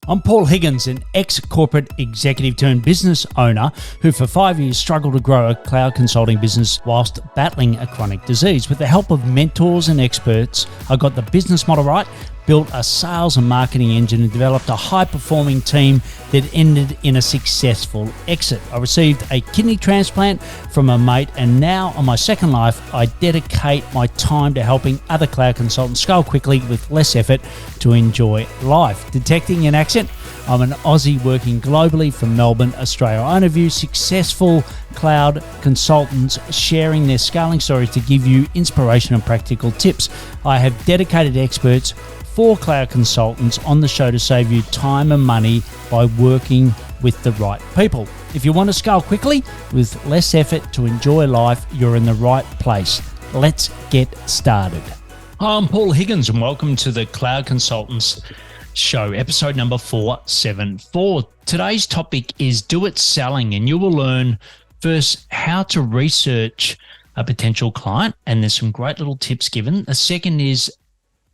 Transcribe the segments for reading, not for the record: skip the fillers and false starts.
I'm Paul Higgins, an ex-corporate executive turned business owner who for 5 years struggled to grow a cloud consulting business whilst battling a chronic disease. With the help of mentors and experts, I got the business model right, built a sales and marketing engine, and developed a high-performing team that ended in a successful exit. I received a kidney transplant from a mate, and now on my second life, I dedicate my time to helping other cloud consultants scale quickly with less effort to enjoy life. Detecting an accent? I'm an Aussie working globally from Melbourne, Australia. I interview successful cloud consultants sharing their scaling stories to give you inspiration and practical tips. I have dedicated experts for cloud consultants on the show to save you time and money by working with the right people. If you want to scale quickly with less effort to enjoy life, you're in the right place. Let's get started. Hi, I'm Paul Higgins and welcome to the Cloud Consultants Show, episode number 474. Today's topic is do it selling, and you will learn first how to research a potential client, and there's some great little tips given. The second is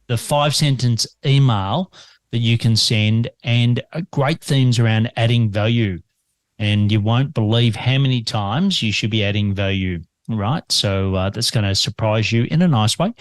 the 5-sentence email that you can send, and great themes around adding value. And you won't believe how many times you should be adding value, right? So that's going to surprise you in a nice way.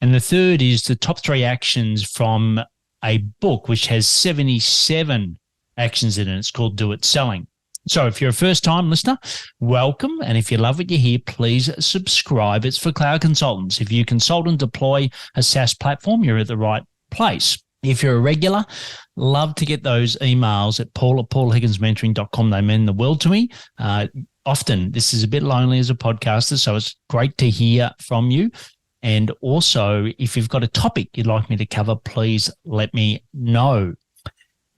And the third is the top 3 actions from a book which has 77 actions in it. It's called Do It Selling. So if you're a first-time listener, welcome. And if you love what you hear, please subscribe. It's for cloud consultants. If you consult and deploy a SaaS platform, you're at the right place. If you're a regular, love to get those emails at paul@paulhigginsmentoring.com. They mean the world to me. Often, this is a bit lonely as a podcaster, so it's great to hear from you. And also, if you've got a topic you'd like me to cover, please let me know.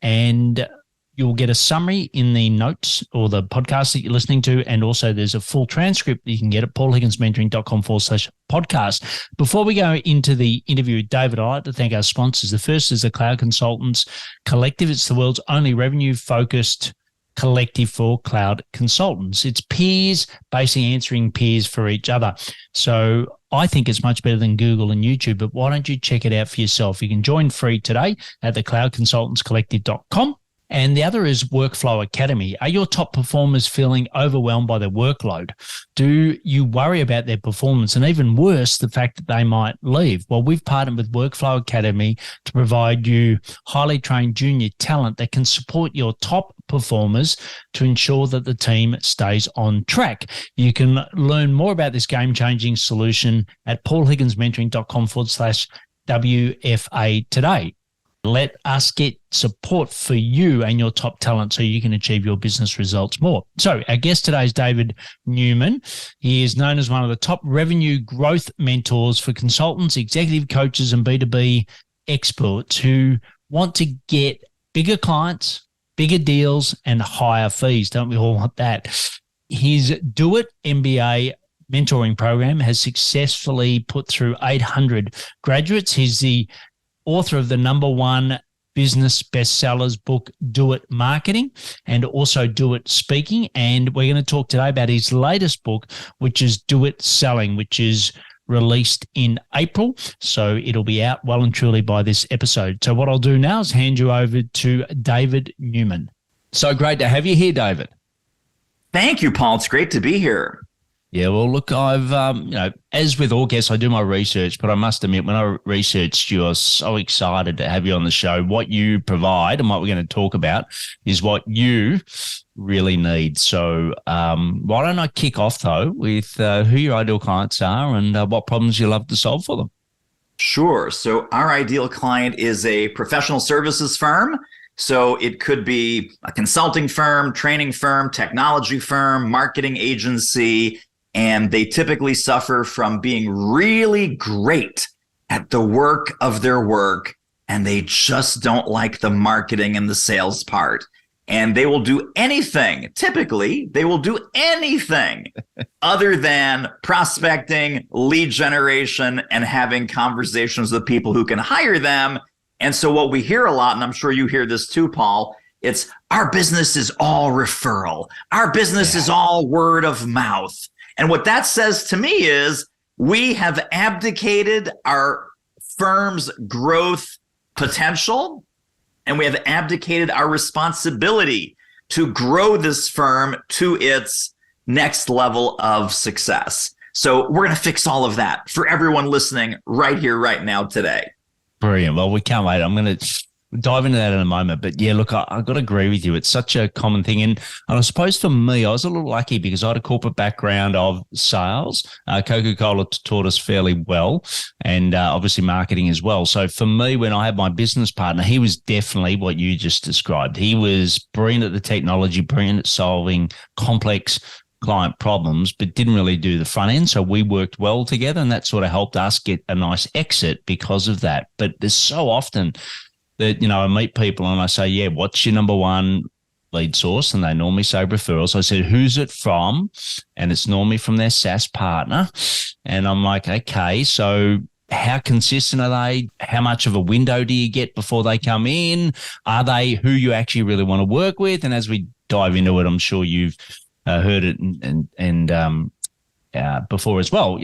And you'll get a summary in the notes or the podcast that you're listening to. And also there's a full transcript that you can get at paulhigginsmentoring.com/podcast. Before we go into the interview with David, I'd like to thank our sponsors. The first is the Cloud Consultants Collective. It's the world's only revenue-focused collective for cloud consultants. It's peers, basically answering peers for each other. So I think it's much better than Google and YouTube, but why don't you check it out for yourself? You can join free today at thecloudconsultantscollective.com. And the other is Workflow Academy. Are your top performers feeling overwhelmed by their workload? Do you worry about their performance? And even worse, the fact that they might leave? Well, we've partnered with Workflow Academy to provide you highly trained junior talent that can support your top performers to ensure that the team stays on track. You can learn more about this game-changing solution at paulhigginsmentoring.com/WFA today. Let us get support for you and your top talent so you can achieve your business results more. So our guest today is David Newman. He is known as one of the top revenue growth mentors for consultants, executive coaches, and B2B experts who want to get bigger clients, bigger deals, and higher fees. Don't we all want that? His Do It MBA mentoring program has successfully put through 800 graduates. He's the author of the #1 business bestsellers book, Do It Marketing, and also Do It Speaking. And we're going to talk today about his latest book, which is Do It Selling, which is released in April. So it'll be out well and truly by this episode. So what I'll do now is hand you over to David Newman. So great to have you here, David. Thank you, Paul. It's great to be here. Yeah, well, look, I've, as with all guests, I do my research, but I must admit, when I researched you, I was so excited to have you on the show. What you provide and what we're going to talk about is what you really need. So why don't I kick off, though, with who your ideal clients are and what problems you love to solve for them? Sure. So our ideal client is a professional services firm. So it could be a consulting firm, training firm, technology firm, marketing agency, and they typically suffer from being really great at the work of their work, and they just don't like the marketing and the sales part. And they will do anything, typically, they will do anything other than prospecting, lead generation, and having conversations with people who can hire them. And so what we hear a lot, and I'm sure you hear this too, Paul, it's our business is all referral. Our business is all word of mouth. And what that says to me is we have abdicated our firm's growth potential and we have abdicated our responsibility to grow this firm to its next level of success. So we're going to fix all of that for everyone listening right here, right now, today. Brilliant. Well, we can't wait. I'm going to dive into that in a moment. But yeah, look, I've got to agree with you. It's such a common thing. And I suppose for me, I was a little lucky because I had a corporate background of sales. Coca-Cola taught us fairly well, and obviously marketing as well. So for me, when I had my business partner, he was definitely what you just described. He was brilliant at the technology, brilliant at solving complex client problems, but didn't really do the front end. So we worked well together, and that sort of helped us get a nice exit because of that. But there's so often that, I meet people and I say, yeah, what's your number one lead source? And they normally say referrals. I said, who's it from? And it's normally from their SaaS partner. And I'm like, okay, so how consistent are they? How much of a window do you get before they come in? Are they who you actually really want to work with? And as we dive into it, I'm sure you've heard it and before as well.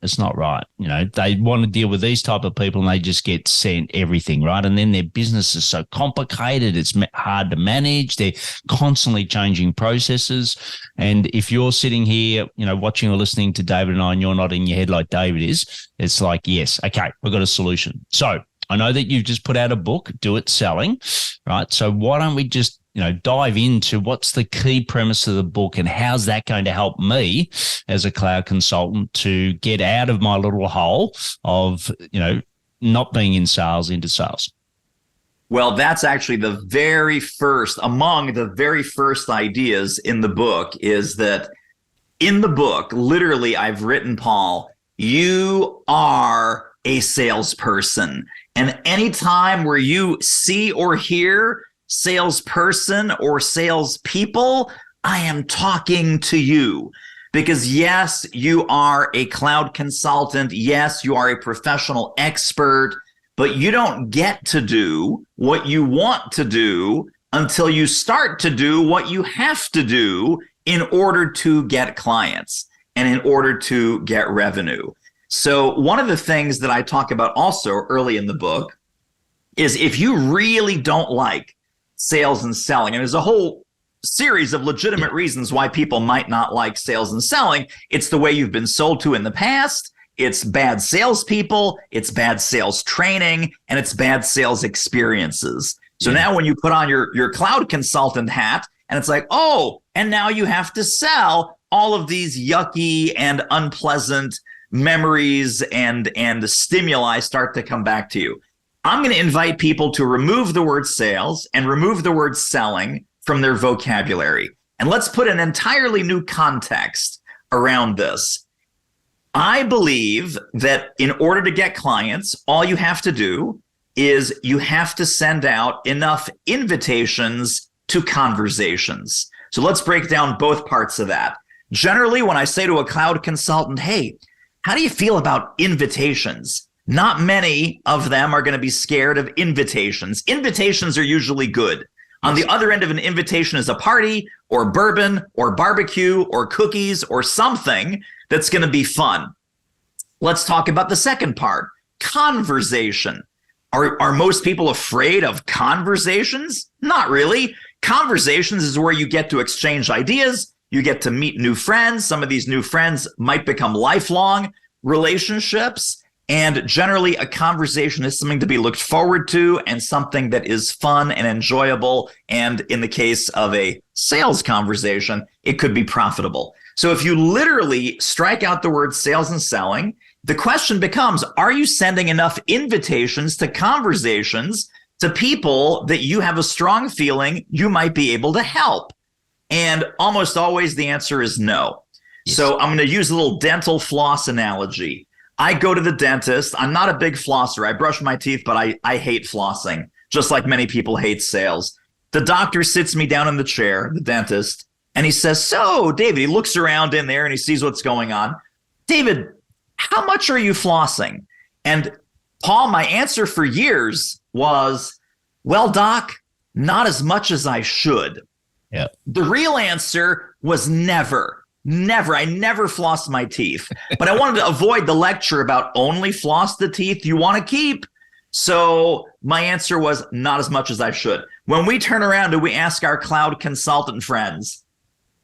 It's not right. They want to deal with these type of people and they just get sent everything, right? And then their business is so complicated. It's hard to manage. They're constantly changing processes. And if you're sitting here, watching or listening to David and I, and you're nodding your head like David is, it's like, yes, okay, we've got a solution. So I know that you've just put out a book, Do It Selling, right? So why don't we just dive into what's the key premise of the book and how's that going to help me as a cloud consultant to get out of my little hole of, not being in sales into sales? Well, that's actually among the very first ideas in the book is that in the book, literally I've written, Paul, you are a salesperson. And anytime where you see or hear salesperson or salespeople, I am talking to you. Because yes, you are a cloud consultant. Yes, you are a professional expert, but you don't get to do what you want to do until you start to do what you have to do in order to get clients and in order to get revenue. So one of the things that I talk about also early in the book is if you really don't like sales and selling, and there's a whole series of legitimate reasons why people might not like sales and selling. It's the way you've been sold to in the past. It's bad salespeople. It's bad sales training, and it's bad sales experiences. So now when you put on your cloud consultant hat and it's like, oh, and now you have to sell, all of these yucky and unpleasant memories and stimuli start to come back to you. I'm going to invite people to remove the word sales and remove the word selling from their vocabulary. And let's put an entirely new context around this. I believe that in order to get clients, all you have to do is you have to send out enough invitations to conversations. So let's break down both parts of that. Generally, when I say to a cloud consultant, hey, how do you feel about invitations? Not many of them are going to be scared of invitations. Invitations are usually good. On the other end of an invitation is a party or bourbon or barbecue or cookies or something that's going to be fun. Let's talk about the second part, conversation. Are most people afraid of conversations? Not really. Conversations is where you get to exchange ideas. You get to meet new friends. Some of these new friends might become lifelong relationships. And generally, a conversation is something to be looked forward to and something that is fun and enjoyable. And in the case of a sales conversation, it could be profitable. So if you literally strike out the word sales and selling, the question becomes, are you sending enough invitations to conversations to people that you have a strong feeling you might be able to help? And almost always the answer is no. Yes. So I'm going to use a little dental floss analogy. I go to the dentist. I'm not a big flosser. I brush my teeth, but I hate flossing, just like many people hate sales. The doctor sits me down in the chair, the dentist, and he says, so, David, he looks around in there and he sees what's going on. David, how much are you flossing? And Paul, my answer for years was, well, doc, not as much as I should. Yeah. The real answer was never. I never flossed my teeth, but I wanted to avoid the lecture about only floss the teeth you want to keep. So my answer was not as much as I should. When we turn around and we ask our cloud consultant friends,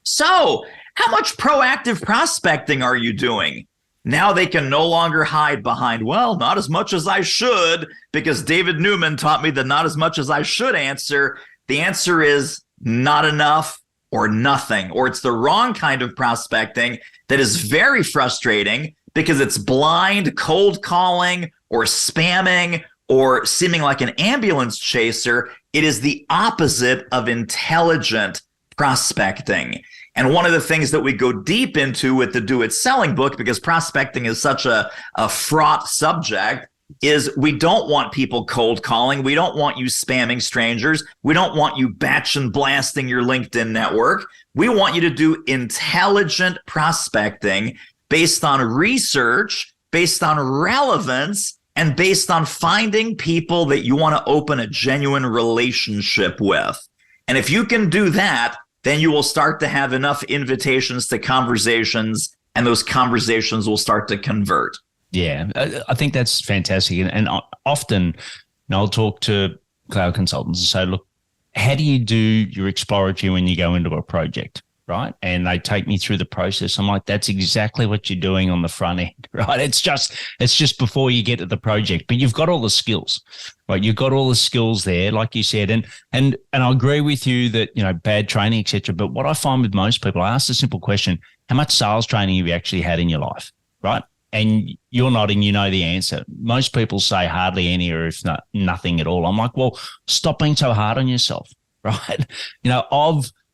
so how much proactive prospecting are you doing? Now they can no longer hide behind, well, not as much as I should, because David Newman taught me the not as much as I should answer. The answer is not enough or nothing, or it's the wrong kind of prospecting that is very frustrating because it's blind cold calling or spamming or seeming like an ambulance chaser. It is the opposite of intelligent prospecting. And one of the things that we go deep into with the Do It Selling book, because prospecting is such a fraught subject, is we don't want people cold calling. We don't want you spamming strangers. We don't want you batch and blasting your LinkedIn network. We want you to do intelligent prospecting based on research, based on relevance, and based on finding people that you want to open a genuine relationship with. And if you can do that, then you will start to have enough invitations to conversations, and those conversations will start to convert. Yeah, I think that's fantastic. And often I'll talk to cloud consultants and say, look, how do you do your exploratory when you go into a project, right? And they take me through the process. I'm like, that's exactly what you're doing on the front end, right? It's just before you get to the project, but you've got all the skills, right? You've got all the skills there, like you said. And I agree with you that, bad training, et cetera. But what I find with most people, I ask the simple question, how much sales training have you actually had in your life, right? And you're nodding, you know the answer. Most people say hardly any, or if not nothing at all. I'm like, well, stop being so hard on yourself, right?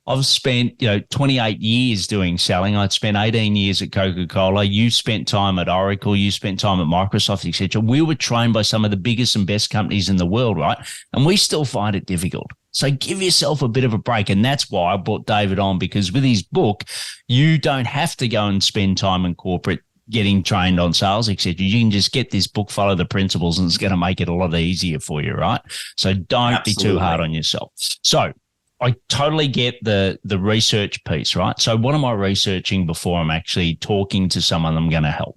I've spent, 28 years doing selling. I'd spent 18 years at Coca-Cola. You spent time at Oracle. You spent time at Microsoft, et cetera. We were trained by some of the biggest and best companies in the world, right? And we still find it difficult. So give yourself a bit of a break. And that's why I brought David on, because with his book, you don't have to go and spend time in corporate getting trained on sales, et cetera. You can just get this book, follow the principles, and it's going to make it a lot easier for you, right? So don't be too hard on yourself. So I totally get the research piece, right? So what am I researching before I'm actually talking to someone I'm going to help?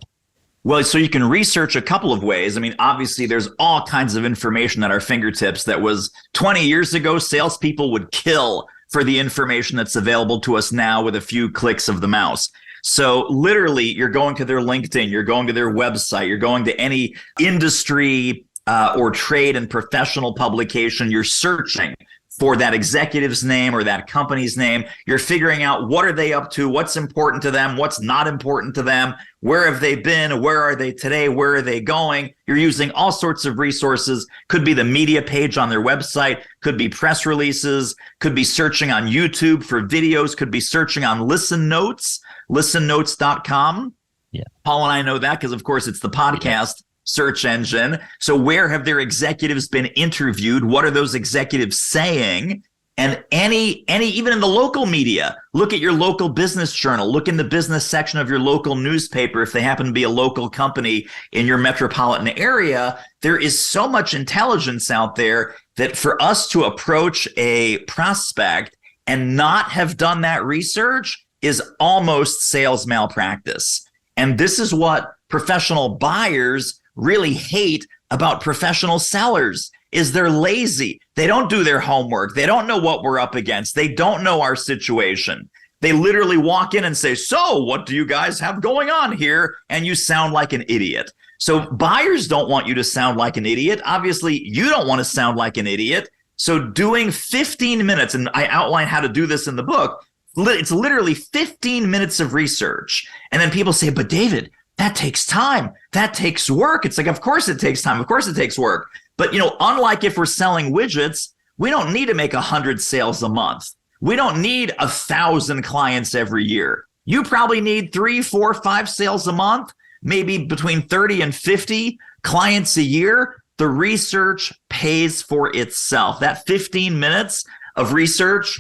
Well, so you can research a couple of ways. I mean, obviously, there's all kinds of information at our fingertips that was 20 years ago, salespeople would kill for the information that's available to us now with a few clicks of the mouse. So literally, you're going to their LinkedIn, you're going to their website, you're going to any industry or trade and professional publication, you're searching for that executive's name or that company's name. You're figuring out what are they up to, what's important to them, what's not important to them, where have they been, where are they today, where are they going. You're using all sorts of resources. Could be the media page on their website, could be press releases, could be searching on YouTube for videos, could be searching on Listen Notes, listennotes.com. Yeah. Paul and I know that because, of course, it's the podcast search engine. So where have their executives been interviewed? What are those executives saying? And any even in the local media, look at your local business journal, look in the business section of your local newspaper if they happen to be a local company in your metropolitan area. There is so much intelligence out there that for us to approach a prospect and not have done that research is almost sales malpractice. And this is what professional buyers really hate about professional sellers is they're lazy. They don't do their homework. They don't know what we're up against. They don't know our situation. They literally walk in and say, so what do you guys have going on here? And you sound like an idiot. So buyers don't want you to sound like an idiot. Obviously, you don't want to sound like an idiot. So doing 15 minutes, and I outline how to do this in the book, it's literally 15 minutes of research. And then people say, but David, that takes time. That takes work. It's like, of course it takes time. Of course it takes work. But, unlike if we're selling widgets, we don't need to make 100 sales a month. We don't need 1,000 clients every year. You probably need 3, 4, 5 sales a month, maybe between 30 and 50 clients a year. The research pays for itself. That 15 minutes of research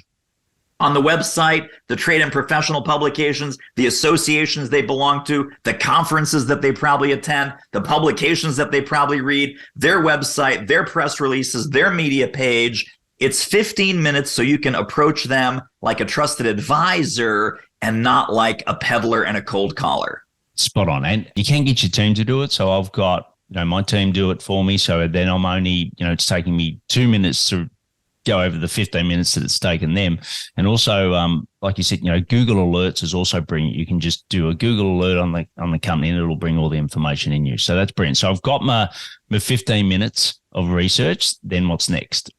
on the website, the trade and professional publications, the associations they belong to, the conferences that they probably attend, the publications that they probably read, their website, their press releases, their media page. It's 15 minutes so you can approach them like a trusted advisor and not like a peddler and a cold caller. Spot on. And you can get your team to do it. So I've got my team do it for me. So then I'm only, it's taking me 2 minutes to go over the 15 minutes that it's taken them. And also, like you said, Google Alerts is also brilliant. You can just do a Google alert on the company and it'll bring all the information in you. So that's brilliant. So I've got my 15 minutes of research. Then what's next?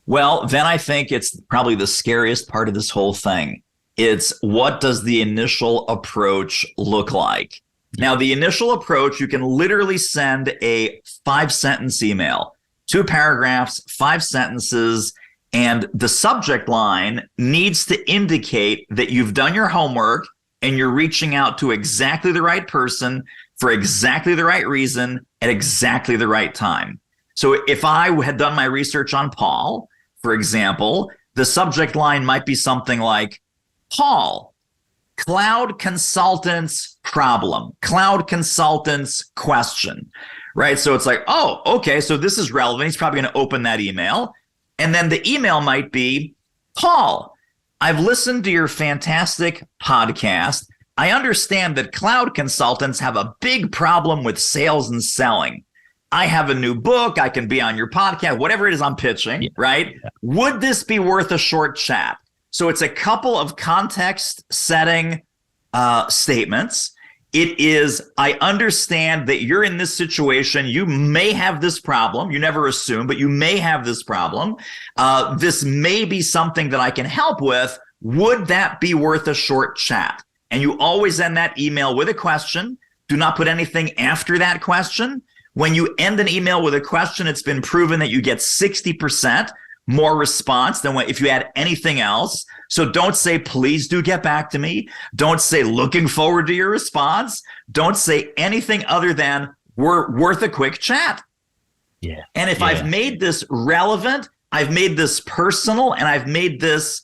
Well, then I think it's probably the scariest part of this whole thing. It's what does the initial approach look like? Now, the initial approach, you can literally send a 5-sentence email, 2 paragraphs, 5 sentences, and the subject line needs to indicate that you've done your homework and you're reaching out to exactly the right person for exactly the right reason at exactly the right time. So if I had done my research on Paul, for example, the subject line might be something like, Paul, cloud consultants problem, cloud consultants question, right? So it's like, oh, okay, so this is relevant. He's probably going to open that email. And then the email might be, Paul, I've listened to your fantastic podcast. I understand that cloud consultants have a big problem with sales and selling. I have a new book. I can be on your podcast, whatever it is I'm pitching, right? Yeah. Would this be worth a short chat? So it's a couple of context setting statements. It is, I understand that you're in this situation. You may have this problem. You never assume, but you may have this problem. This may be something that I can help with. Would that be worth a short chat? And you always end that email with a question. Do not put anything after that question. When you end an email with a question, it's been proven that you get 60% more response than if you add anything else. So don't say, please do get back to me. Don't say, looking forward to your response. Don't say anything other than, we're worth a quick chat. Yeah. And if I've made this relevant, I've made this personal, and I've made this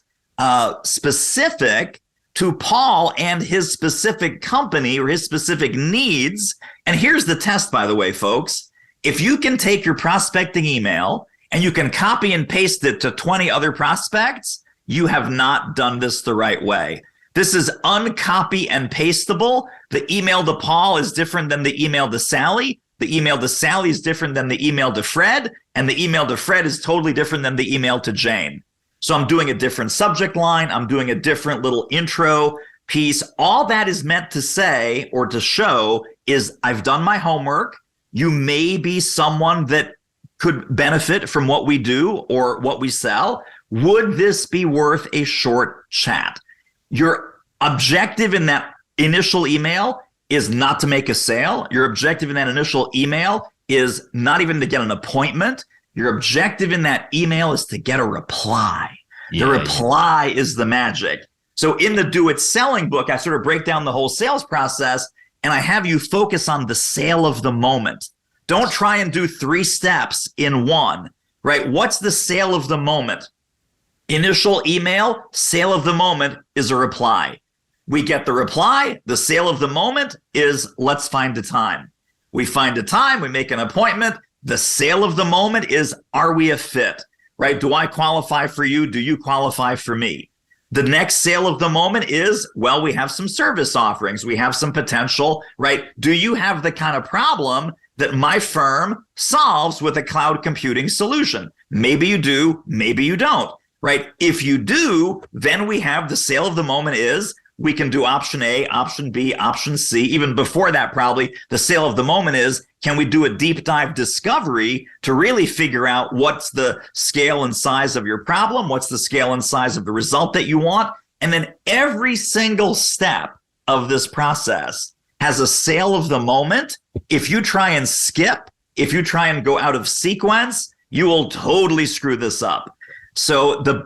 specific to Paul and his specific company or his specific needs. And here's the test, by the way, folks. If you can take your prospecting email and you can copy and paste it to 20 other prospects, you have not done this the right way. This is uncopy and pasteable. The email to Paul is different than the email to Sally. The email to Sally is different than the email to Fred. And the email to Fred is totally different than the email to Jane. So I'm doing a different subject line. I'm doing a different little intro piece. All that is meant to say or to show is I've done my homework. You may be someone that could benefit from what we do or what we sell. Would this be worth a short chat? Your objective in that initial email is not to make a sale. Your objective in that initial email is not even to get an appointment. Your objective in that email is to get a reply. The reply is the magic. So in the Do It Selling book, I sort of break down the whole sales process, and I have you focus on the sale of the moment. Don't try and do 3 steps in one, right? What's the sale of the moment? Initial email, sale of the moment is a reply. We get the reply. The sale of the moment is let's find a time. We find a time. We make an appointment. The sale of the moment is, are we a fit, right? Do I qualify for you? Do you qualify for me? The next sale of the moment is, well, we have some service offerings. We have some potential, right? Do you have the kind of problem that my firm solves with a cloud computing solution? Maybe you do, maybe you don't, right? If you do, then we have the sale of the moment is, we can do option A, option B, option C. Even before that, probably the sale of the moment is, can we do a deep dive discovery to really figure out what's the scale and size of your problem? What's the scale and size of the result that you want? And then every single step of this process has a sale of the moment. If you try and skip, if you try and go out of sequence, you will totally screw this up. So the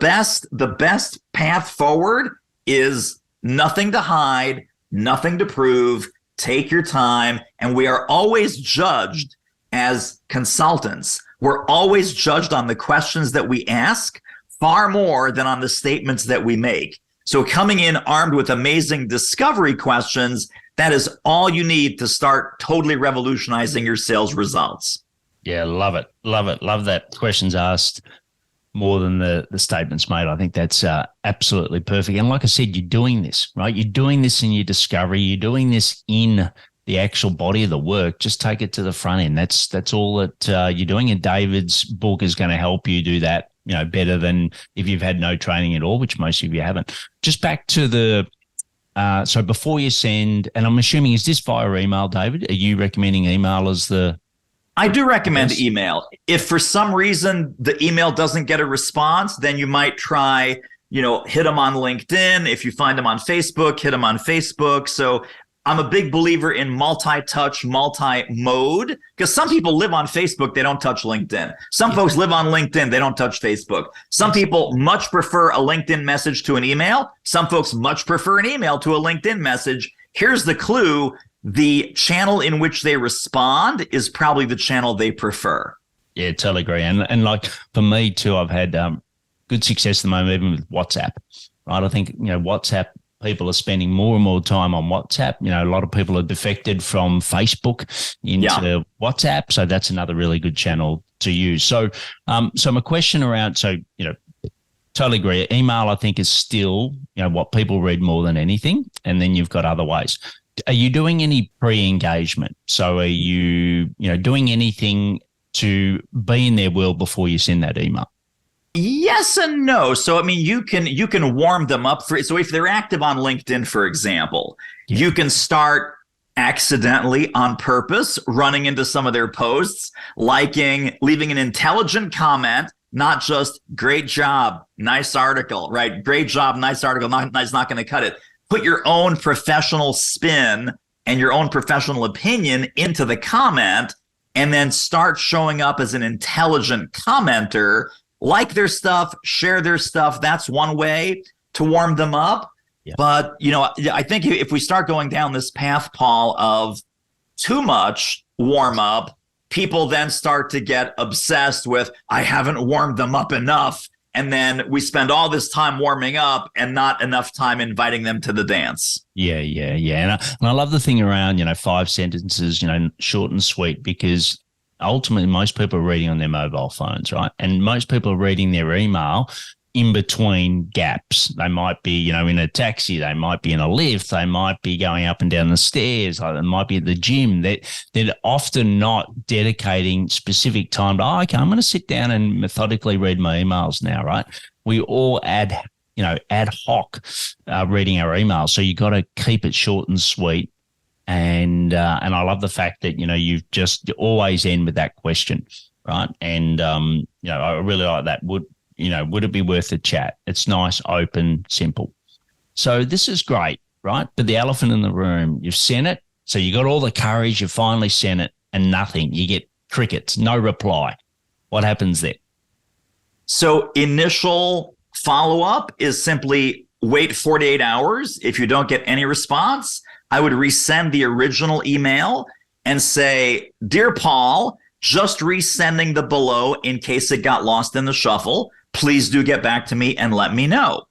best path forward is nothing to hide, nothing to prove. Take your time. And we are always judged as consultants. We're always judged on the questions that we ask far more than on the statements that we make. So coming in armed with amazing discovery questions, that is all you need to start totally revolutionizing your sales results. Yeah, love it. Love it. Love that questions asked more than the statements made. I think that's absolutely perfect. And like I said, you're doing this, right? You're doing this in your discovery. You're doing this in the actual body of the work, just take it to the front end. That's all that you're doing. And David's book is going to help you do that, better than if you've had no training at all, which most of you haven't. Just back to the, so before you send, and I'm assuming, is this via email, David? Are you recommending email as the? I do recommend email. If for some reason the email doesn't get a response, then you might try, hit them on LinkedIn. If you find them on Facebook, hit them on Facebook. So I'm a big believer in multi-touch, multi-mode, because some people live on Facebook, they don't touch LinkedIn. Some folks live on LinkedIn, they don't touch Facebook. Some people much prefer a LinkedIn message to an email. Some folks much prefer an email to a LinkedIn message. Here's the clue. The channel in which they respond is probably the channel they prefer. Yeah, totally agree. And like for me too, I've had good success at the moment, even with WhatsApp, right? I think, WhatsApp, people are spending more and more time on WhatsApp. A lot of people are defected from Facebook into WhatsApp. So that's another really good channel to use. So, my question around, totally agree. Email, I think, is still, what people read more than anything. And then you've got other ways. Are you doing any pre-engagement? So are you, doing anything to be in their world before you send that email? Yes and no. So, you can warm them up for it. So if they're active on LinkedIn, for example, you can start accidentally on purpose running into some of their posts, liking, leaving an intelligent comment, not just great job, nice article, right? Great job, nice article, not going to cut it. Put your own professional spin and your own professional opinion into the comment, and then start showing up as an intelligent commenter. Like their stuff, share their stuff. That's one way to warm them up. Yeah. But, I think if we start going down this path, Paul, of too much warm up, people then start to get obsessed with, I haven't warmed them up enough. And then we spend all this time warming up and not enough time inviting them to the dance. Yeah. And I love the thing around, 5 sentences, short and sweet, because ultimately, most people are reading on their mobile phones, right? And most people are reading their email in between gaps. They might be, in a taxi. They might be in a lift. They might be going up and down the stairs. They might be at the gym. They're often not dedicating specific time to, okay, I'm going to sit down and methodically read my emails now, right? We all ad hoc reading our emails. So you got to keep it short and sweet. And I love the fact that, you just always end with that question, right? And, I really like that. Would it be worth a chat? It's nice, open, simple. So this is great, right? But the elephant in the room, you've sent it. So you got all the courage, you finally sent it, and nothing. You get crickets, no reply. What happens there? So initial follow-up is simply wait 48 hours. If you don't get any response, I would resend the original email and say, Dear Paul, just resending the below in case it got lost in the shuffle. Please do get back to me and let me know.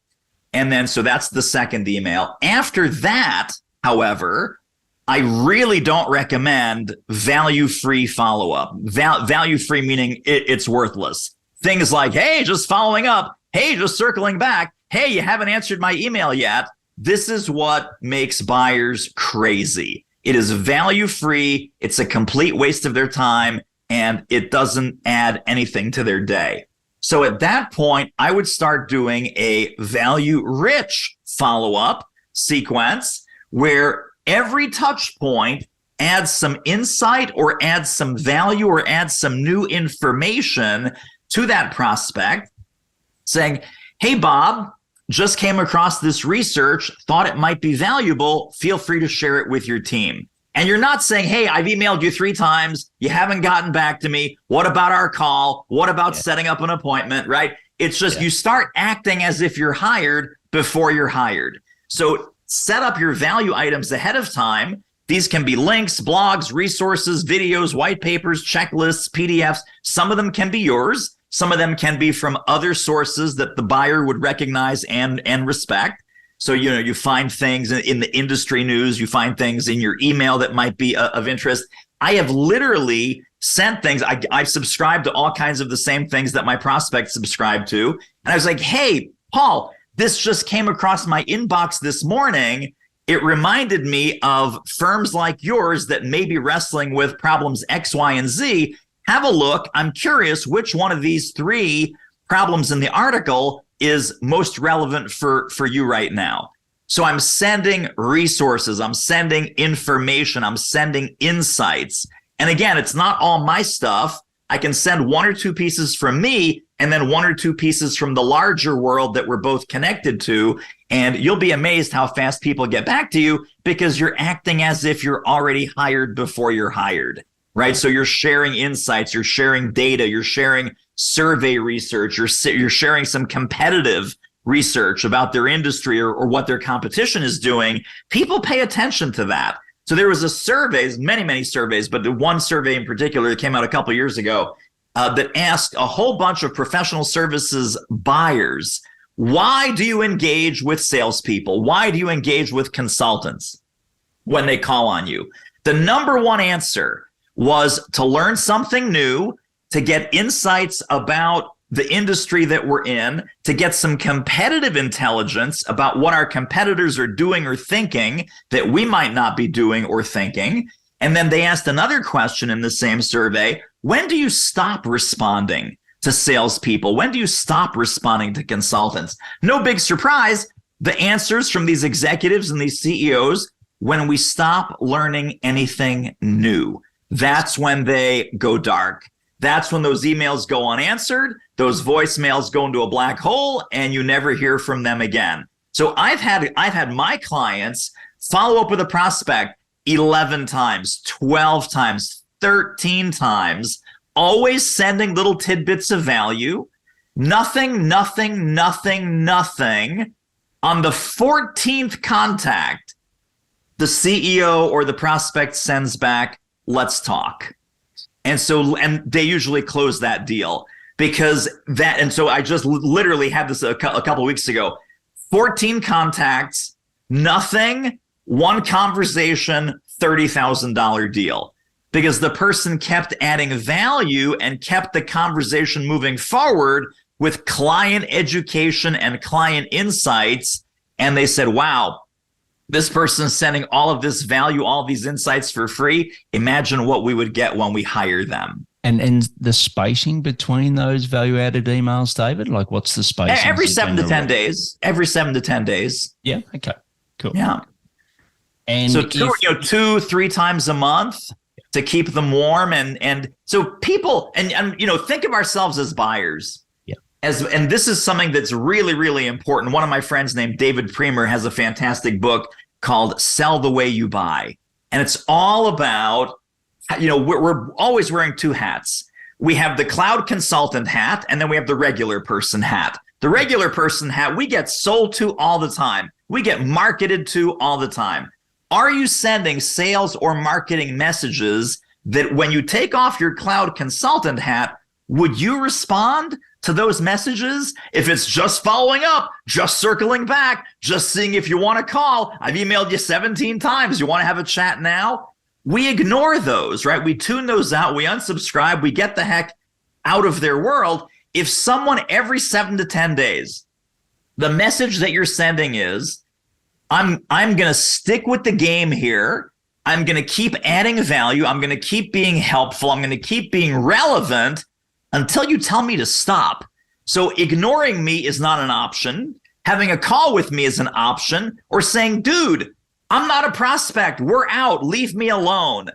And then, so that's the second email. After that, however, I really don't recommend value-free follow-up. Value-free meaning it's worthless. Things like, hey, just following up. Hey, just circling back. Hey, you haven't answered my email yet. This is what makes buyers crazy. It is value-free. It's a complete waste of their time, and it doesn't add anything to their day. So at that point, I would start doing a value-rich follow-up sequence where every touch point adds some insight or adds some value or adds some new information to that prospect, saying, hey, Bob, just came across this research, thought it might be valuable. Feel free to share it with your team. And you're not saying, hey, I've emailed you 3 times. You haven't gotten back to me. What about our call? What about setting up an appointment, right? It's just you start acting as if you're hired before you're hired. So set up your value items ahead of time. These can be links, blogs, resources, videos, white papers, checklists, PDFs. Some of them can be yours. Some of them can be from other sources that the buyer would recognize and respect. So, you find things in the industry news, you find things in your email that might be of interest. I have literally sent things. I've subscribed to all kinds of the same things that my prospects subscribe to. And I was like, hey, Paul, this just came across my inbox this morning. it reminded me of firms like yours that may be wrestling with problems X, Y, and Z. Have a look. I'm curious which one of these 3 problems in the article is most relevant for you right now. So I'm sending resources, I'm sending information, I'm sending insights. And again, it's not all my stuff. I can send 1 or 2 pieces from me and then 1 or 2 pieces from the larger world that we're both connected to. And you'll be amazed how fast people get back to you because you're acting as if you're already hired before you're hired, right? So you're sharing insights, you're sharing data, you're sharing survey research, you're sharing some competitive research about their industry or what their competition is doing. People pay attention to that. So there was a survey, many surveys, but the one survey in particular that came out a couple of years ago that asked a whole bunch of professional services buyers, why do you engage with salespeople? Why do you engage with consultants when they call on you? The number one answer was to learn something new, to get insights about the industry that we're in, to get some competitive intelligence about what our competitors are doing or thinking that we might not be doing or thinking. And then they asked another question in the same survey: when do you stop responding to salespeople? When do you stop responding to consultants? No big surprise. The answers from these executives and these CEOs: when we stop learning anything new. That's when they go dark. That's when those emails go unanswered, those voicemails go into a black hole, and you never hear from them again. So I've had my clients follow up with a prospect 11 times, 12 times, 13 times, always sending little tidbits of value. Nothing. On the 14th contact, the CEO or the prospect sends back, "Let's talk." And they usually close that deal and so I just literally had this a couple of weeks ago. 14 contacts, nothing, 1 conversation, $30,000 deal, because the person kept adding value and kept the conversation moving forward with client education and client insights. And they said, wow, this person's sending all of this value, all of these insights for free. Imagine what we would get when we hire them. And the spacing between those value-added emails, David? Like, what's the spacing? Every 7 to 10 days. Every 7 to 10 days. Yeah. Okay. Cool. Yeah. And so 2-3 times a month to keep them warm. And so people, and think of ourselves as buyers. And this is something that's really, really important. One of my friends named David Priemer has a fantastic book called Sell the Way You Buy. And it's all about, we're always wearing 2 hats. We have the cloud consultant hat, and then we have the regular person hat. The regular person hat, we get sold to all the time. We get marketed to all the time. Are you sending sales or marketing messages that when you take off your cloud consultant hat, would you respond to those messages? If it's just following up, just circling back, just seeing if you want to call, I've emailed you 17 times, you want to have a chat now? We ignore those, right? We tune those out, we unsubscribe, we get the heck out of their world. If someone every 7 to 10 days, the message that you're sending is, I'm going to stick with the game here. I'm going to keep adding value. I'm going to keep being helpful. I'm going to keep being relevant until you tell me to stop. So ignoring me is not an option. Having a call with me is an option, or saying, dude, I'm not a prospect. We're out. Leave me alone.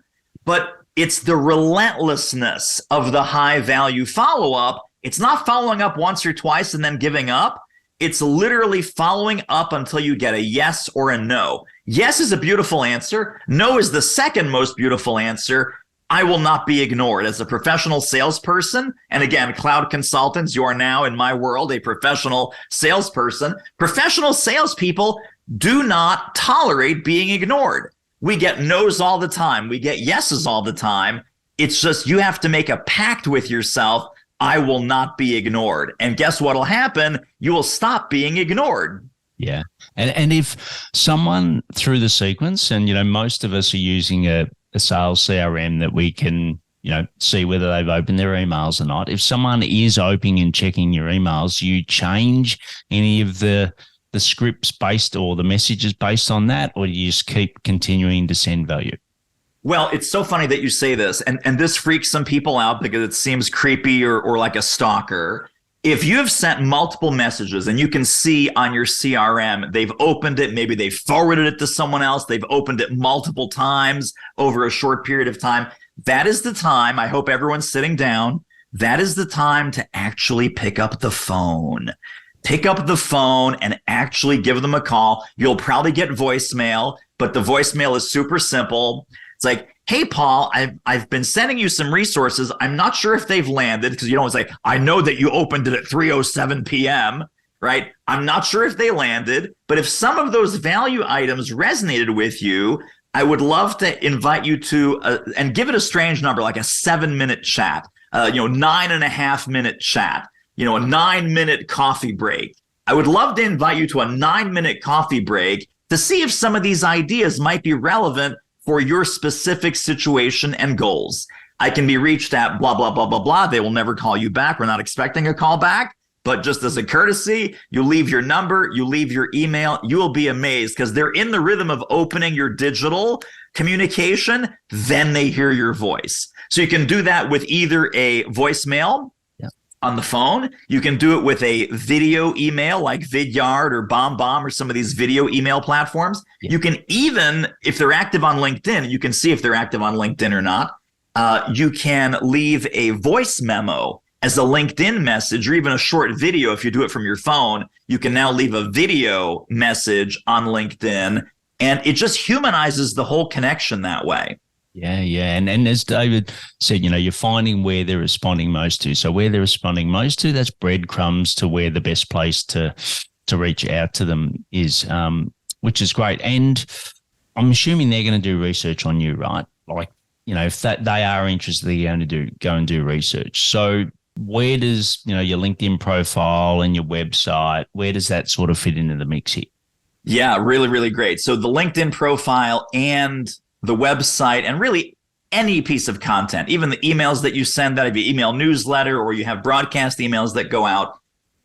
But it's the relentlessness of the high value follow-up. It's not following up once or twice and then giving up. It's literally following up until you get a yes or a no. Yes is a beautiful answer. No is the second most beautiful answer. I will not be ignored. As a professional salesperson, and again, cloud consultants, you are now in my world a professional salesperson. Professional salespeople do not tolerate being ignored. We get no's all the time. We get yeses all the time. It's just you have to make a pact with yourself. I will not be ignored. And guess what will happen? You will stop being ignored. Yeah. And if someone through the sequence, and, most of us are using a sales CRM that we can, see whether they've opened their emails or not. If someone is opening and checking your emails, you change any of the the scripts based or the messages based on that, or do you just keep continuing to send value? Well, it's so funny that you say this, and this freaks some people out because it seems creepy or like a stalker. If you have sent multiple messages and you can see on your CRM, they've opened it, maybe they forwarded it to someone else, they've opened it multiple times over a short period of time, that is the time, I hope everyone's sitting down, that is the time to actually pick up the phone. Pick up the phone and actually give them a call. You'll probably get voicemail, but the voicemail is super simple. It's like, hey, Paul, I've been sending you some resources. I'm not sure if they've landed because you know it's like, I know that you opened it at 3:07 p.m., right? I'm not sure if they landed, but if some of those value items resonated with you, I would love to invite you to, and give it a strange number, like a 7-minute chat, 9.5-minute chat, a 9-minute coffee break. I would love to invite you to a 9-minute coffee break to see if some of these ideas might be relevant for your specific situation and goals. I can be reached at blah, blah, blah, blah, blah. They will never call you back. We're not expecting a call back, but just as a courtesy, you leave your number, you leave your email. You will be amazed because they're in the rhythm of opening your digital communication. Then they hear your voice. So you can do that with either a voicemail on the phone. You can do it with a video email like Vidyard or BombBomb or some of these video email platforms. Yeah. You can even, if they're active on LinkedIn, you can see if they're active on LinkedIn or not. You can leave a voice memo as a LinkedIn message or even a short video. If you do it from your phone, you can now leave a video message on LinkedIn, and it just humanizes the whole connection that way. Yeah. And as David said, you're finding where they're responding most to. So where they're responding most to, that's breadcrumbs to where the best place to reach out to them is, which is great. And I'm assuming they're going to do research on you, right? Like, if they are interested, they're going to go and do research. So where does, your LinkedIn profile and your website, where does that sort of fit into the mix here? Yeah, really, really great. So the LinkedIn profile and the website and really any piece of content, even the emails that you send, that if you email newsletter or you have broadcast emails that go out,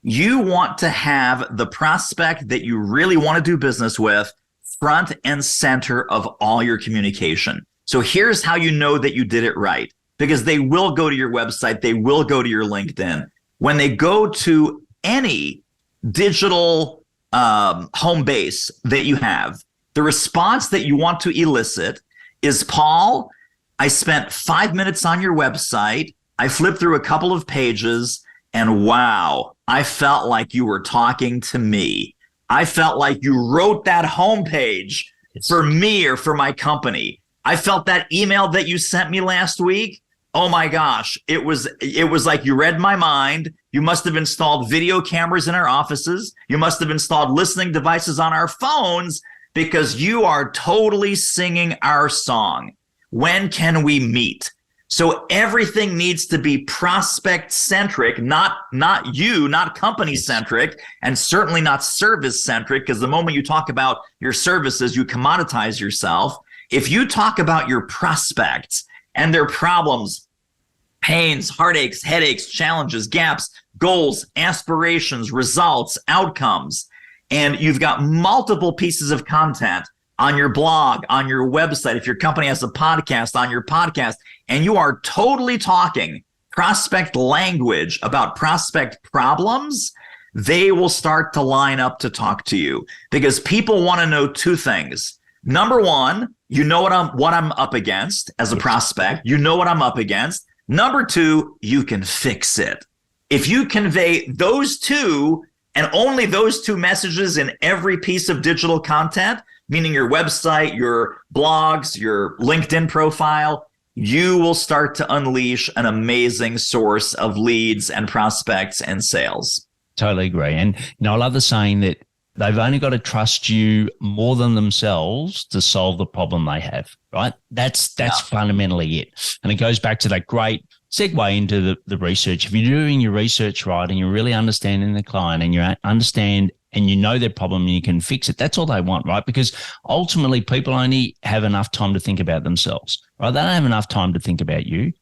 you want to have the prospect that you really want to do business with front and center of all your communication. So here's how you know that you did it right, because they will go to your website, they will go to your LinkedIn. When they go to any digital home base that you have, the response that you want to elicit is, Paul, I spent 5 minutes on your website. I flipped through a couple of pages and wow, I felt like you were talking to me. I felt like you wrote that homepage for me or for my company. I felt that email that you sent me last week. Oh my gosh, it was like you read my mind. You must have installed video cameras in our offices. You must have installed listening devices on our phones, because you are totally singing our song. When can we meet? So everything needs to be prospect-centric, not company-centric, and certainly not service-centric, because the moment you talk about your services, you commoditize yourself. If you talk about your prospects and their problems, pains, heartaches, headaches, challenges, gaps, goals, aspirations, results, outcomes, and you've got multiple pieces of content on your blog, on your website, if your company has a podcast, on your podcast, and you are totally talking prospect language about prospect problems, they will start to line up to talk to you, because people want to know two things. Number one, you know what I'm up against as a prospect. You know what I'm up against. Number two, you can fix it. If you convey those two, and only those two messages in every piece of digital content, meaning your website, your blogs, your LinkedIn profile, you will start to unleash an amazing source of leads and prospects and sales. Totally agree. And I love the saying that they've only got to trust you more than themselves to solve the problem they have, right? That's fundamentally it. And it goes back to that great segue into the research. If you're doing your research right and you're really understanding the client and you understand and you know their problem and you can fix it, that's all they want, right? Because ultimately people only have enough time to think about themselves, right? They don't have enough time to think about you,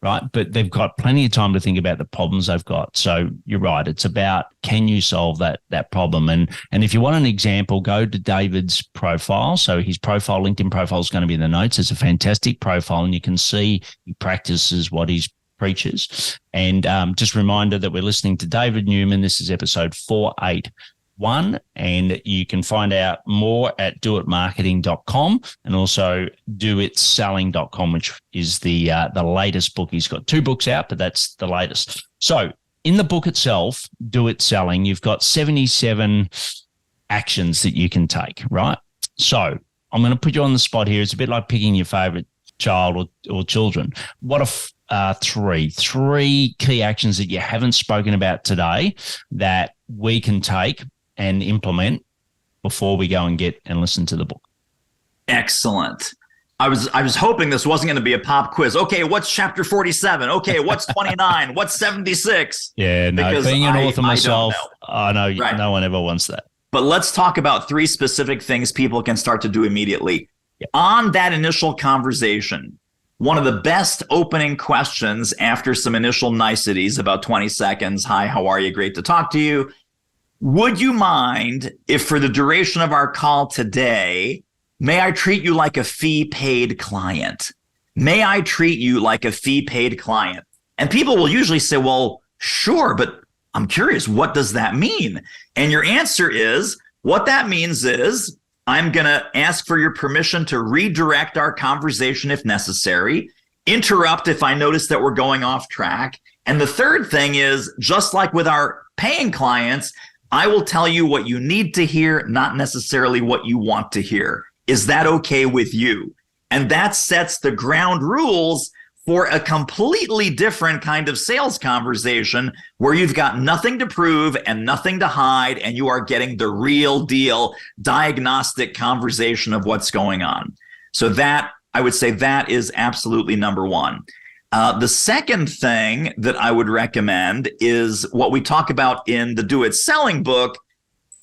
right? But they've got plenty of time to think about the problems they've got. So you're right. It's about, can you solve that problem? And if you want an example, go to David's profile. So his profile, LinkedIn profile, is going to be in the notes. It's a fantastic profile, and you can see he practices what he preaches. And just a reminder that we're listening to David Newman. This is episode 481, and you can find out more at doitmarketing.com and also doitselling.com, which is the latest book. He's got 2 books out, but that's the latest. So in the book itself, Do It Selling, you've got 77 actions that you can take, right? So I'm going to put you on the spot here. It's a bit like picking your favorite child or children. What are three key actions that you haven't spoken about today that we can take and implement before we go and get and listen to the book? Excellent. I was hoping this wasn't going to be a pop quiz. Okay, what's chapter 47? Okay, what's 29? What's 76? Yeah, no, because being an author myself, I know right. No one ever wants that. But let's talk about 3 specific things people can start to do immediately. Yep. On that initial conversation, one of the best opening questions after some initial niceties, about 20 seconds. Hi, how are you? Great to talk to you. Would you mind if for the duration of our call today, may I treat you like a fee-paid client? May I treat you like a fee-paid client? And people will usually say, well, sure, but I'm curious, what does that mean? And your answer is, what that means is, I'm going to ask for your permission to redirect our conversation if necessary, interrupt if I notice that we're going off track. And the third thing is, just like with our paying clients, I will tell you what you need to hear, not necessarily what you want to hear. Is that okay with you? And that sets the ground rules for a completely different kind of sales conversation where you've got nothing to prove and nothing to hide, and you are getting the real deal diagnostic conversation of what's going on. So that, I would say, that is absolutely number one. The second thing that I would recommend is what we talk about in the Do It Selling book.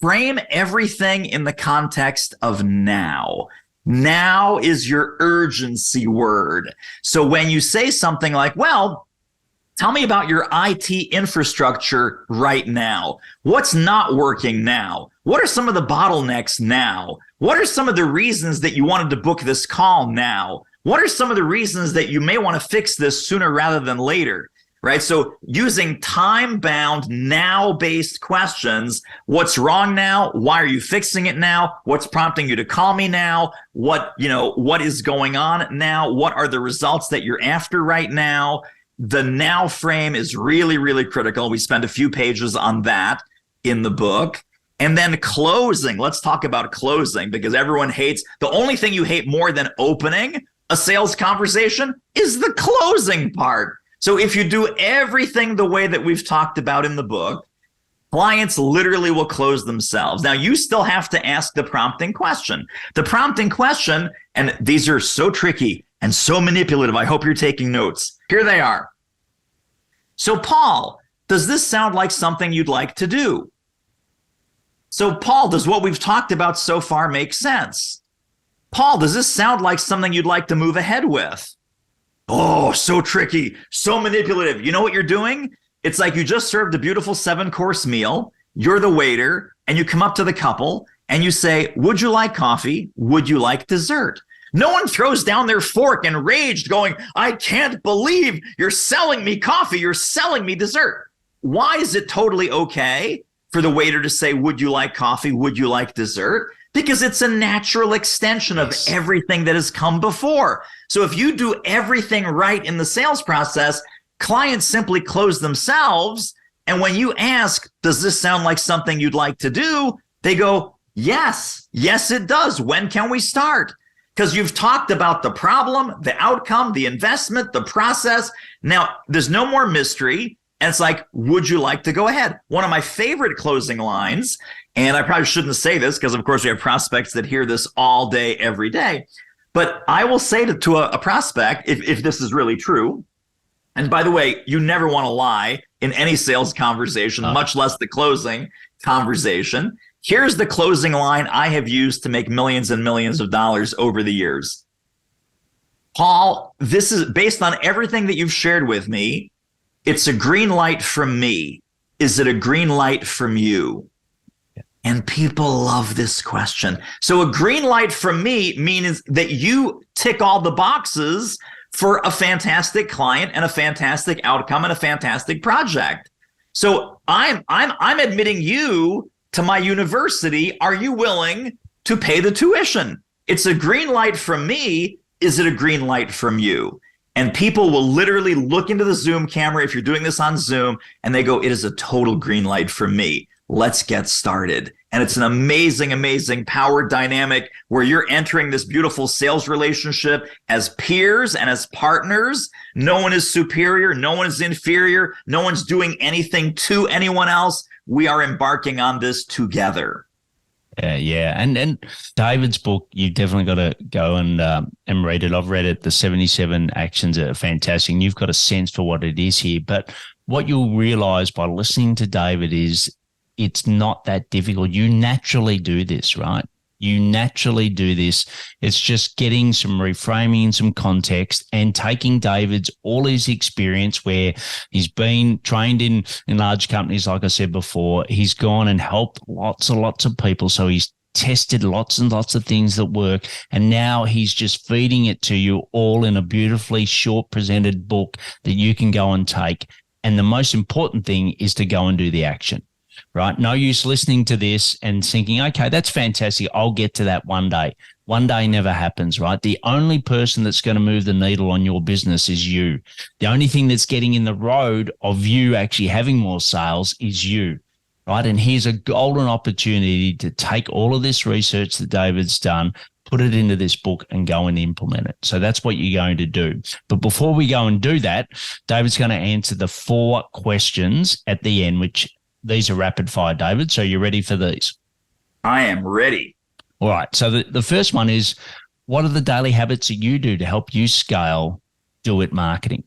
Frame everything in the context of now. Now is your urgency word. So when you say something like, well, tell me about your IT infrastructure right now. What's not working now? What are some of the bottlenecks now? What are some of the reasons that you wanted to book this call now? What are some of the reasons that you may want to fix this sooner rather than later? Right? So using time-bound, now-based questions. What's wrong now? Why are you fixing it now? What's prompting you to call me now? What is going on now? What are the results that you're after right now? The now frame is really, really critical. We spend a few pages on that in the book. And then closing. Let's talk about closing, because everyone hates, the only thing you hate more than opening a sales conversation is the closing part. So if you do everything the way that we've talked about in the book, clients literally will close themselves. Now, you still have to ask the prompting question. The prompting question, and these are so tricky and so manipulative. I hope you're taking notes. Here they are. So, Paul, does this sound like something you'd like to do? So, Paul, does what we've talked about so far make sense? Paul, does this sound like something you'd like to move ahead with? Oh, so tricky, so manipulative. You know what you're doing? It's like you just served a beautiful 7-course meal. You're the waiter, and you come up to the couple and you say, would you like coffee? Would you like dessert? No one throws down their fork enraged going, I can't believe you're selling me coffee. You're selling me dessert. Why is it totally okay for the waiter to say, would you like coffee? Would you like dessert? Because it's a natural extension of everything that has come before. So if you do everything right in the sales process, clients simply close themselves. And when you ask, does this sound like something you'd like to do? They go, yes, it does. When can we start? Because you've talked about the problem, the outcome, the investment, the process. Now, there's no more mystery. And it's like, would you like to go ahead? One of my favorite closing lines, and I probably shouldn't say this because, of course, we have prospects that hear this all day, every day. But I will say to a prospect, if this is really true, and by the way, you never want to lie in any sales conversation, much less the closing conversation. Here's the closing line I have used to make millions and millions of dollars over the years. Paul, this is based on everything that you've shared with me. It's a green light from me. Is it a green light from you? And people love this question. So a green light from me means that you tick all the boxes for a fantastic client and a fantastic outcome and a fantastic project. So I'm admitting you to my university. Are you willing to pay the tuition? It's a green light from me. Is it a green light from you? And people will literally look into the Zoom camera if you're doing this on Zoom, and they go, it is a total green light from me. Let's get started. And it's an amazing, amazing power dynamic where you're entering this beautiful sales relationship as peers and as partners. No one is superior. No one is inferior. No one's doing anything to anyone else. We are embarking on this together. Yeah. And David's book, you've definitely got to go and read it. I've read it. The 77 actions are fantastic. And you've got a sense for what it is here. But what you'll realize by listening to David is it's not that difficult. You naturally do this, right? You naturally do this. It's just getting some reframing, some context, and taking David's all his experience where he's been trained in large companies, like I said before. He's gone and helped lots and lots of people. So he's tested lots and lots of things that work. And now he's just feeding it to you all in a beautifully short presented book that you can go and take. And the most important thing is to go and do the action. Right? No use listening to this and thinking, okay, that's fantastic. I'll get to that one day. One day never happens, right? The only person that's going to move the needle on your business is you. The only thing that's getting in the road of you actually having more sales is you, right? And here's a golden opportunity to take all of this research that David's done, put it into this book and go and implement it. So that's what you're going to do. But before we go and do that, David's going to answer the 4 questions at the end, which these are rapid fire, David. So you're ready for these? I am ready. All right. So the first one is, what are the daily habits that you do to help you scale Do It marketing?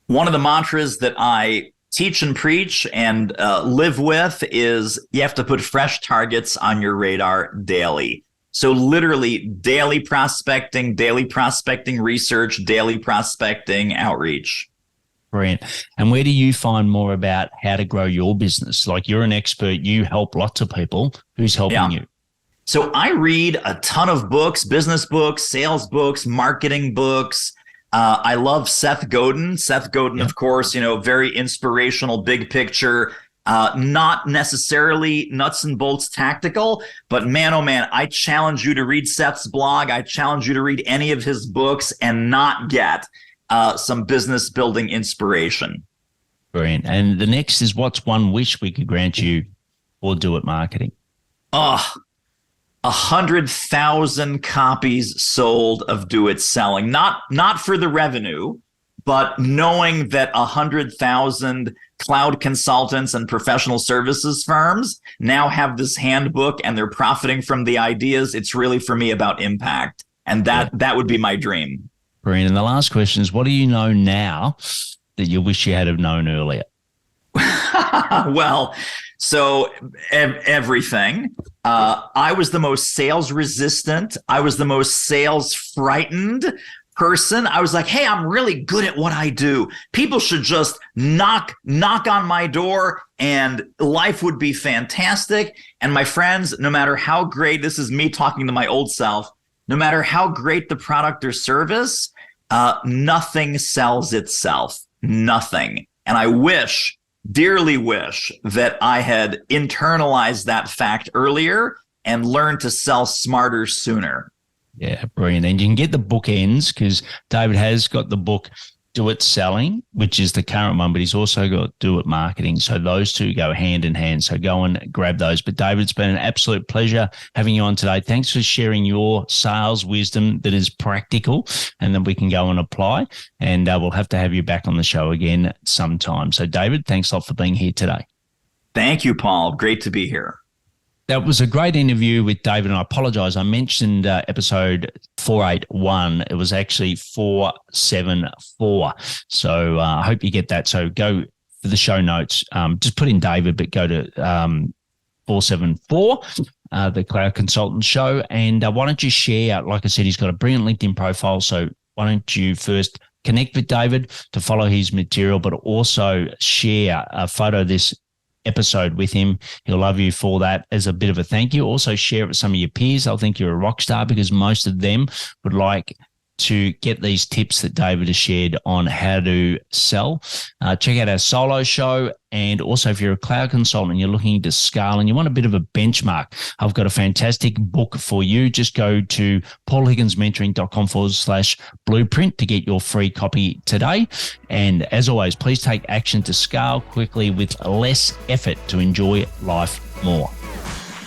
One of the mantras that I teach and preach and live with is you have to put fresh targets on your radar daily. So literally daily prospecting research, daily prospecting outreach. Brilliant. And where do you find more about how to grow your business? Like, you're an expert, you help lots of people. Who's helping you? So I read a ton of books, business books, sales books, marketing books. I love Seth Godin. Seth Godin, of course, very inspirational, big picture, not necessarily nuts and bolts tactical, but man, oh man, I challenge you to read Seth's blog. I challenge you to read any of his books and not get some business building inspiration. Brilliant. And the next is, what's one wish we could grant you for Do It marketing? 100,000 copies sold of Do It selling, not for the revenue, but knowing that 100,000 cloud consultants and professional services firms now have this handbook and they're profiting from the ideas. It's really, for me, about impact. And that would be my dream. Brilliant. And the last question is, what do you know now that you wish you had have known earlier? Well, so everything. I was the most sales resistant. I was the most sales frightened person. I was like, hey, I'm really good at what I do. People should just knock on my door and life would be fantastic. And my friends, no matter how great, this is me talking to my old self, no matter how great the product or service, nothing sells itself. Nothing. And I dearly wish that I had internalized that fact earlier and learned to sell smarter sooner. Yeah, brilliant. And you can get the bookends, because David has got the book Do It Selling, which is the current one, but he's also got Do It Marketing. So those two go hand in hand. So go and grab those. But David, it's been an absolute pleasure having you on today. Thanks for sharing your sales wisdom that is practical and that we can go and apply. And we'll have to have you back on the show again sometime. So David, thanks a lot for being here today. Thank you, Paul. Great to be here. That was a great interview with David, and I apologize. I mentioned episode 481. It was actually 474. So I hope you get that. So go for the show notes. Just put in David, but go to 474, the Cloud Consultant Show. And why don't you share? Like I said, he's got a brilliant LinkedIn profile. So why don't you first connect with David to follow his material, but also share a photo of this episode with him. He'll love you for that as a bit of a thank you. Also share it with some of your peers. They'll think you're a rock star because most of them would like to get these tips that David has shared on how to sell. Check out our solo show. And also, if you're a cloud consultant and you're looking to scale and you want a bit of a benchmark, I've got a fantastic book for you. Just go to paulhigginsmentoring.com/blueprint to get your free copy today. And as always, please take action to scale quickly with less effort to enjoy life more.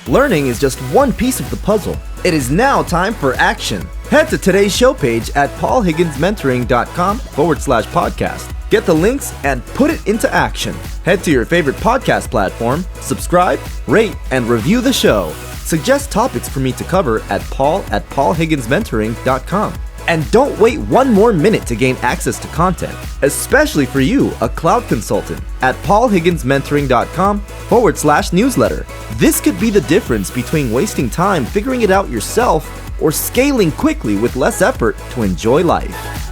Learning is just one piece of the puzzle. It is now time for action. Head to today's show page at paulhigginsmentoring.com/podcast. Get the links and put it into action. Head to your favorite podcast platform, subscribe, rate, and review the show. Suggest topics for me to cover at paul@paulhigginsmentoring.com. And don't wait one more minute to gain access to content, especially for you, a cloud consultant, at paulhigginsmentoring.com/newsletter. This could be the difference between wasting time figuring it out yourself or scaling quickly with less effort to enjoy life.